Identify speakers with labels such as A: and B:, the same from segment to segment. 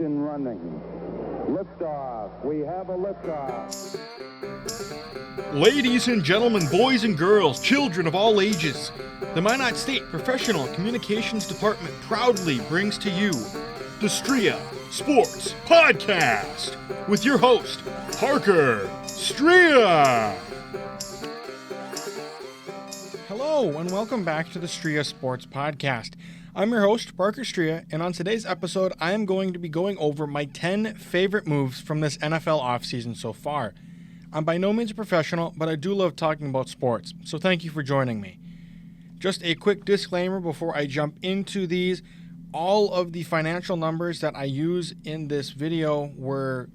A: Ignition running. Liftoff. We have a liftoff.
B: Ladies and gentlemen, boys and girls, children of all ages, the Minot State Professional Communications Department proudly brings to you the Striha Sports Podcast with your host, Parker Striha. Hello, and welcome back to the Striha Sports Podcast. I'm your host, Parker Striha, and on today's episode, I am going to be going over my 10 favorite moves from this NFL offseason so far. I'm by no means a professional, but I do love talking about sports, so thank you for joining me. Just a quick disclaimer before I jump into these. All of the financial numbers that I use in this video were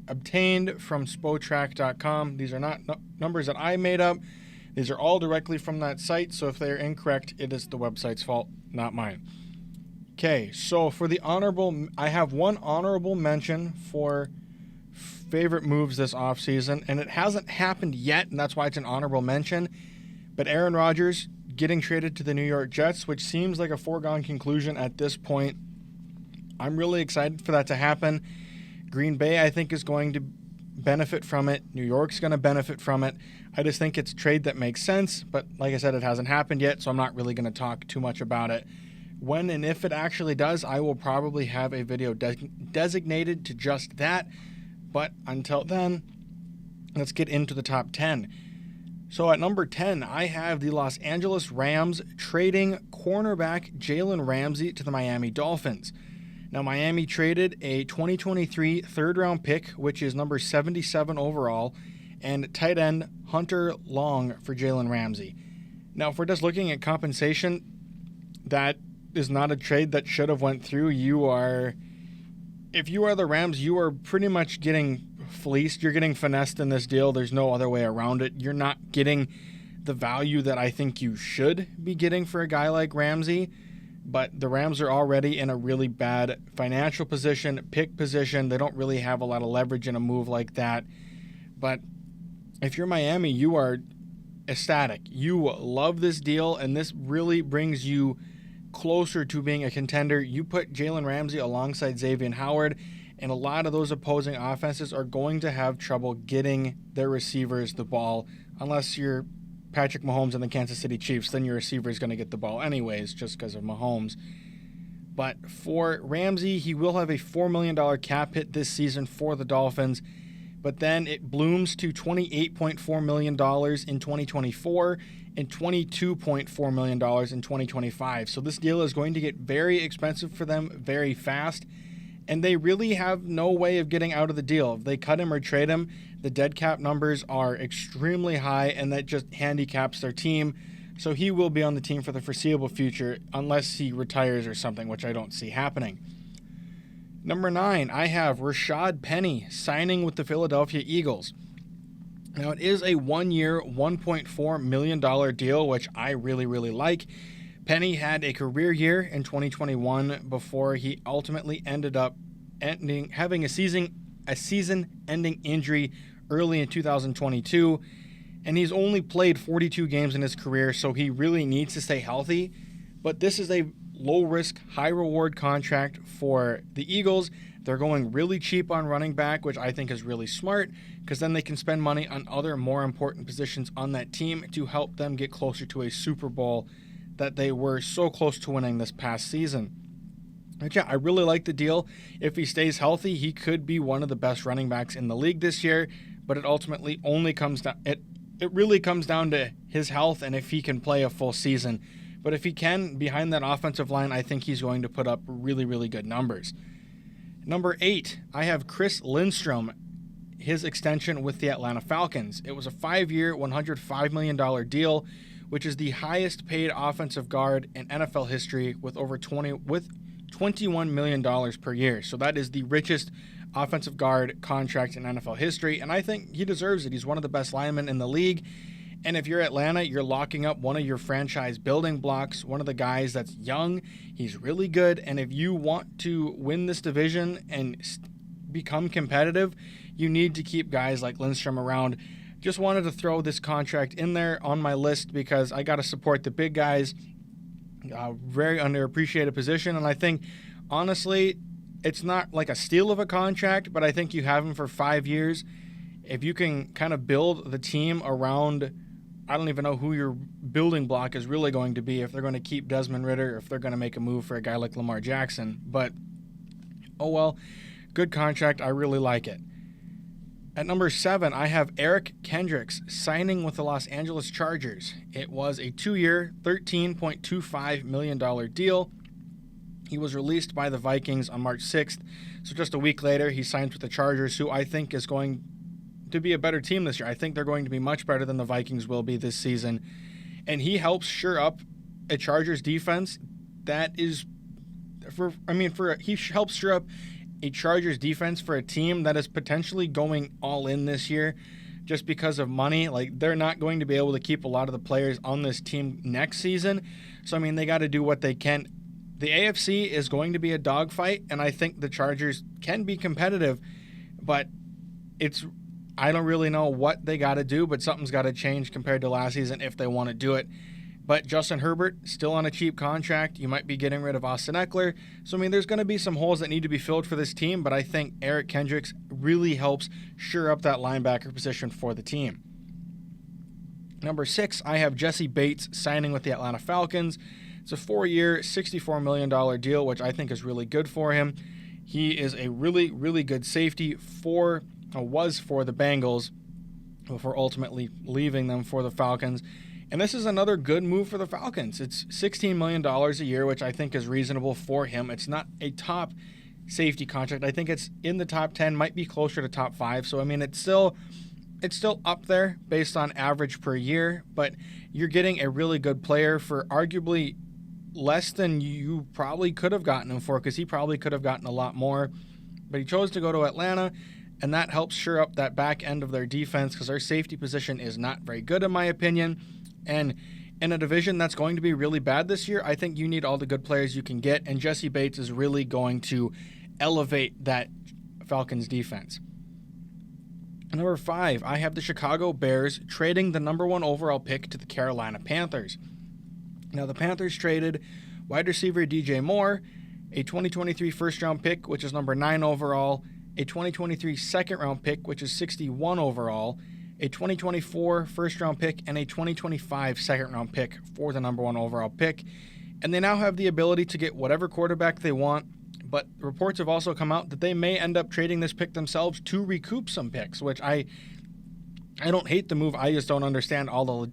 B: obtained from Spotrac.com. These are not numbers that I made up. These are all directly from that site, so if they're incorrect, it is the website's fault, not mine. Okay, so for the honorable, I have one honorable mention for favorite moves this offseason, and it hasn't happened yet, and that's why it's an honorable mention. But Aaron Rodgers getting traded to the New York Jets, which seems like a foregone conclusion at this point. I'm really excited for that to happen. Green Bay, I think, is going to benefit from it. New York's going to benefit from it. I just think it's a trade that makes sense, but like I said, it hasn't happened yet, so I'm not really going to talk too much about it. When and if it actually does, I will probably have a video designated to just that. But until then, let's get into the top 10. So at number 10, I have the Los Angeles Rams trading cornerback Jalen Ramsey to the Miami Dolphins. Now, Miami traded a 2023 third-round pick, which is number 77 overall, and tight end Hunter Long for Jalen Ramsey. Now, if we're just looking at compensation, that is not a trade that should have went through. If you are the Rams, you are pretty much getting fleeced. You're getting finessed in this deal. There's no other way around it. You're not getting the value that I think you should be getting for a guy like Ramsey. But the Rams are already in a really bad financial position, pick position. They don't really have a lot of leverage in a move like that. But if you're Miami, you are ecstatic. You love this deal, and this really brings you closer to being a contender. You put Jalen Ramsey alongside Xavier Howard, and a lot of those opposing offenses are going to have trouble getting their receivers the ball, unless you're Patrick Mahomes and the Kansas City Chiefs. Then your receiver is going to get the ball anyways, just because of Mahomes. But for Ramsey, he will have a $4 million cap hit this season for the Dolphins, but then it blooms to $28.4 million in 2024 and $22.4 million in 2025. So this deal is going to get very expensive for them very fast, and they really have no way of getting out of the deal. If they cut him or trade him, the dead cap numbers are extremely high, and that just handicaps their team. So he will be on the team for the foreseeable future unless he retires or something, which I don't see happening. Number 9, I have Rashad Penny signing with the Philadelphia Eagles. Now, it is a one-year, $1.4 million deal, which I really, really like. Penny had a career year in 2021 before he ultimately ended up having a season-ending injury early in 2022, and he's only played 42 games in his career, so he really needs to stay healthy. But this is a low-risk, high-reward contract for the Eagles. They're going really cheap on running back, which I think is really smart, because then they can spend money on other more important positions on that team to help them get closer to a Super Bowl that they were so close to winning this past season. But yeah, I really like the deal. If he stays healthy, he could be one of the best running backs in the league this year, but it ultimately only comes down, it really comes down to his health and if he can play a full season. But if he can, behind that offensive line, I think he's going to put up really, really good numbers. Number 8, I have Chris Lindstrom, his extension with the Atlanta Falcons. It was a 5-year, $105 million deal, which is the highest paid offensive guard in NFL history with $21 million per year. So that is the richest offensive guard contract in NFL history, and I think he deserves it. He's one of the best linemen in the league. And if you're Atlanta, you're locking up one of your franchise building blocks, one of the guys that's young. He's really good. And if you want to win this division and become competitive, you need to keep guys like Lindstrom around. Just wanted to throw this contract in there on my list because I got to support the big guys. Very underappreciated position. And I think, honestly, it's not like a steal of a contract, but I think you have him for 5 years. If you can kind of build the team around, I don't even know who your building block is really going to be, if they're going to keep Desmond Ridder, or if they're going to make a move for a guy like Lamar Jackson. But, oh well, good contract. I really like it. At number 7, I have Eric Kendricks signing with the Los Angeles Chargers. It was a 2-year, $13.25 million deal. He was released by the Vikings on March 6th. So just a week later, he signs with the Chargers, who I think is going to be a better team this year. I think they're going to be much better than the Vikings will be this season. And he helps shore up a Chargers defense that is, he helps shore up a Chargers defense for a team that is potentially going all in this year just because of money. Like, they're not going to be able to keep a lot of the players on this team next season. So, they got to do what they can. The AFC is going to be a dogfight, and I think the Chargers can be competitive, but I don't really know what they got to do, but something's got to change compared to last season if they want to do it. But Justin Herbert, still on a cheap contract. You might be getting rid of Austin Eckler. So, there's going to be some holes that need to be filled for this team, but I think Eric Kendricks really helps shore up that linebacker position for the team. Number 6, I have Jesse Bates signing with the Atlanta Falcons. It's a 4-year, $64 million deal, which I think is really good for him. He is a really, really good safety was for the Bengals before ultimately leaving them for the Falcons. And this is another good move for the Falcons. It's $16 million a year, which I think is reasonable for him. It's not a top safety contract. I think it's in the top 10, might be closer to top 5. So, it's still up there based on average per year, but you're getting a really good player for arguably less than you probably could have gotten him for, because he probably could have gotten a lot more. But he chose to go to Atlanta, and that helps shore up that back end of their defense, because their safety position is not very good in my opinion. And in a division that's going to be really bad this year, I think you need all the good players you can get, and Jesse Bates is really going to elevate that Falcons defense. Number 5, I have the Chicago Bears trading the number 1 overall pick to the Carolina Panthers. Now, the Panthers traded wide receiver DJ Moore, a 2023 first-round pick, which is number 9 overall, a 2023 second-round pick, which is 61 overall, a 2024 first-round pick, and a 2025 second-round pick for the number 1 overall pick. And they now have the ability to get whatever quarterback they want, but reports have also come out that they may end up trading this pick themselves to recoup some picks, which I don't hate the move. I just don't understand all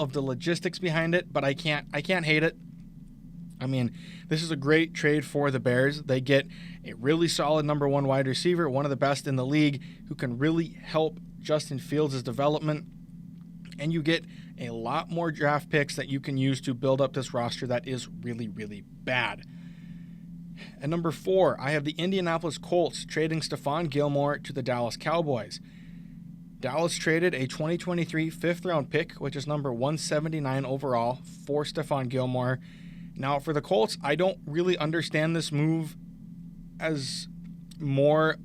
B: of the logistics behind it, but I can't hate it. This is a great trade for the Bears. They get a really solid number 1 wide receiver, one of the best in the league, who can really help Justin Fields' development, and you get a lot more draft picks that you can use to build up this roster that is really, really bad. At number 4, I have the Indianapolis Colts trading Stephon Gilmore to the Dallas Cowboys. Dallas traded a 2023 fifth-round pick, which is number 179 overall, for Stephon Gilmore. Now, for the Colts, I don't really understand this move as more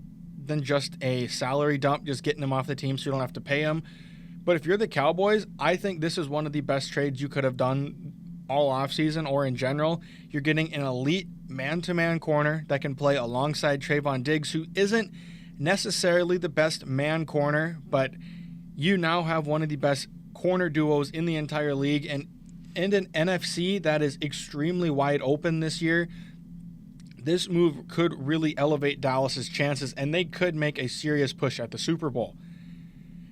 B: than just a salary dump, just getting him off the team so you don't have to pay him. But if you're the Cowboys, I think this is one of the best trades you could have done all offseason or in general. You're getting an elite man-to-man corner that can play alongside Trayvon Diggs, who isn't necessarily the best man corner, but you now have one of the best corner duos in the entire league, and in an NFC that is extremely wide open this year. This move could really elevate Dallas's chances, and they could make a serious push at the Super Bowl.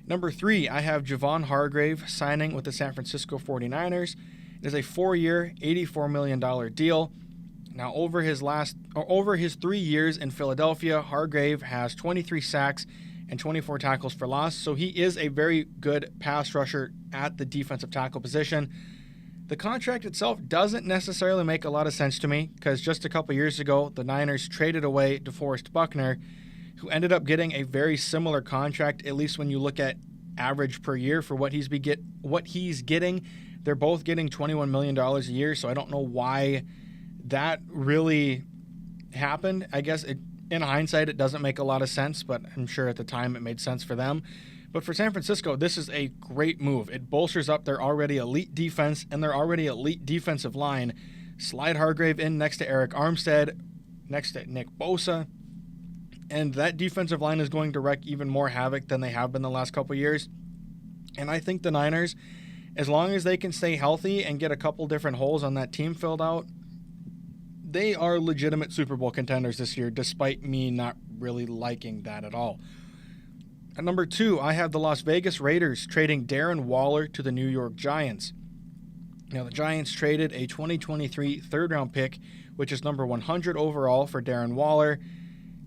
B: Number 3, I have Javon Hargrave signing with the San Francisco 49ers. It is a 4-year, $84 million deal. Now, over his 3 years in Philadelphia, Hargrave has 23 sacks and 24 tackles for loss, so he is a very good pass rusher at the defensive tackle position. The contract itself doesn't necessarily make a lot of sense to me, because just a couple years ago, the Niners traded away DeForest Buckner, who ended up getting a very similar contract, at least when you look at average per year for what he's getting. They're both getting $21 million a year, so I don't know why that really happened. I guess in hindsight, it doesn't make a lot of sense, but I'm sure at the time it made sense for them. But for San Francisco, this is a great move. It bolsters up their already elite defense and their already elite defensive line. Slide Hargrave in next to Eric Armstead, next to Nick Bosa. And that defensive line is going to wreak even more havoc than they have been the last couple of years. And I think the Niners, as long as they can stay healthy and get a couple different holes on that team filled out, they are legitimate Super Bowl contenders this year, despite me not really liking that at all. At number 2, I have the Las Vegas Raiders trading Darren Waller to the New York Giants. Now, the Giants traded a 2023 third-round pick, which is number 100 overall for Darren Waller.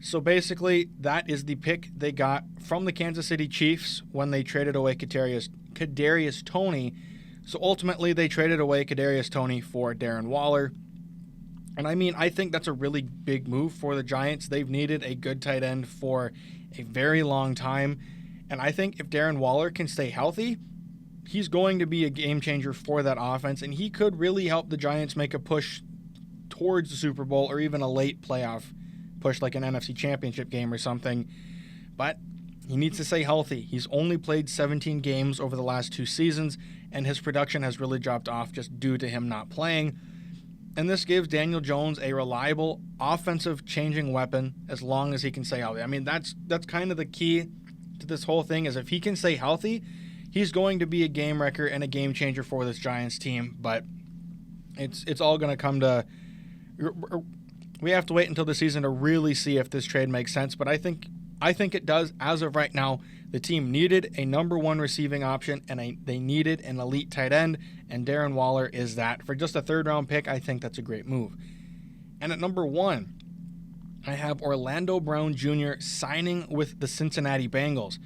B: So basically, that is the pick they got from the Kansas City Chiefs when they traded away Kadarius Toney. So ultimately, they traded away Kadarius Toney for Darren Waller. And I think that's a really big move for the Giants. They've needed a good tight end for a very long time. And I think if Darren Waller can stay healthy, he's going to be a game changer for that offense. And he could really help the Giants make a push towards the Super Bowl or even a late playoff push like an NFC Championship game or something. But he needs to stay healthy. He's only played 17 games over the last 2 seasons, and his production has really dropped off just due to him not playing. And this gives Daniel Jones a reliable offensive changing weapon as long as he can stay healthy. That's kind of the key to this whole thing, is if he can stay healthy, he's going to be a game wrecker and a game changer for this Giants team. But it's all going to come to, we have to wait until the season to really see if this trade makes sense. But I think it does. As of right now, the team needed a number 1 receiving option, and they needed an elite tight end, and Darren Waller is that. For just a third-round pick, I think that's a great move. And at number 1, I have Orlando Brown Jr. signing with the Cincinnati Bengals.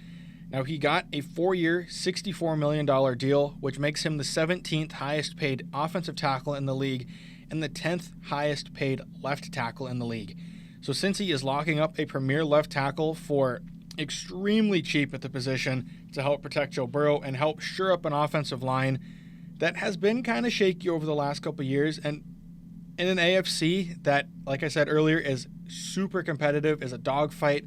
B: Now, he got a 4-year, $64 million deal, which makes him the 17th highest-paid offensive tackle in the league and the 10th highest-paid left tackle in the league. So Cincy is locking up a premier left tackle for extremely cheap at the position to help protect Joe Burrow and help shore up an offensive line that has been kind of shaky over the last couple of years. And in an AFC that, like I said earlier, is super competitive, is a dogfight,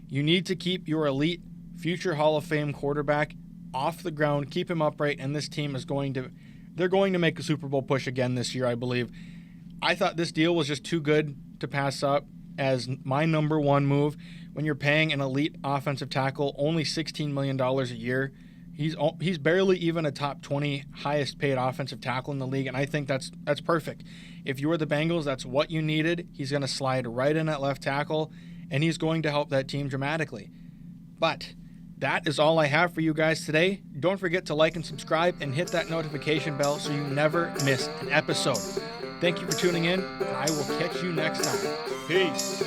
B: you need to keep your elite future Hall of Fame quarterback off the ground, keep him upright, and this team is going to make a Super Bowl push again this year, I believe. I thought this deal was just too good to pass up as my number 1 move. When you're paying an elite offensive tackle only $16 million a year, he's barely even a top 20 highest paid offensive tackle in the league, and I think that's perfect. If you were the Bengals, that's what you needed. He's going to slide right in at left tackle, and he's going to help that team dramatically. But that is all I have for you guys today. Don't forget to like and subscribe and hit that notification bell so you never miss an episode. Thank you for tuning in, and I will catch you next time. Peace.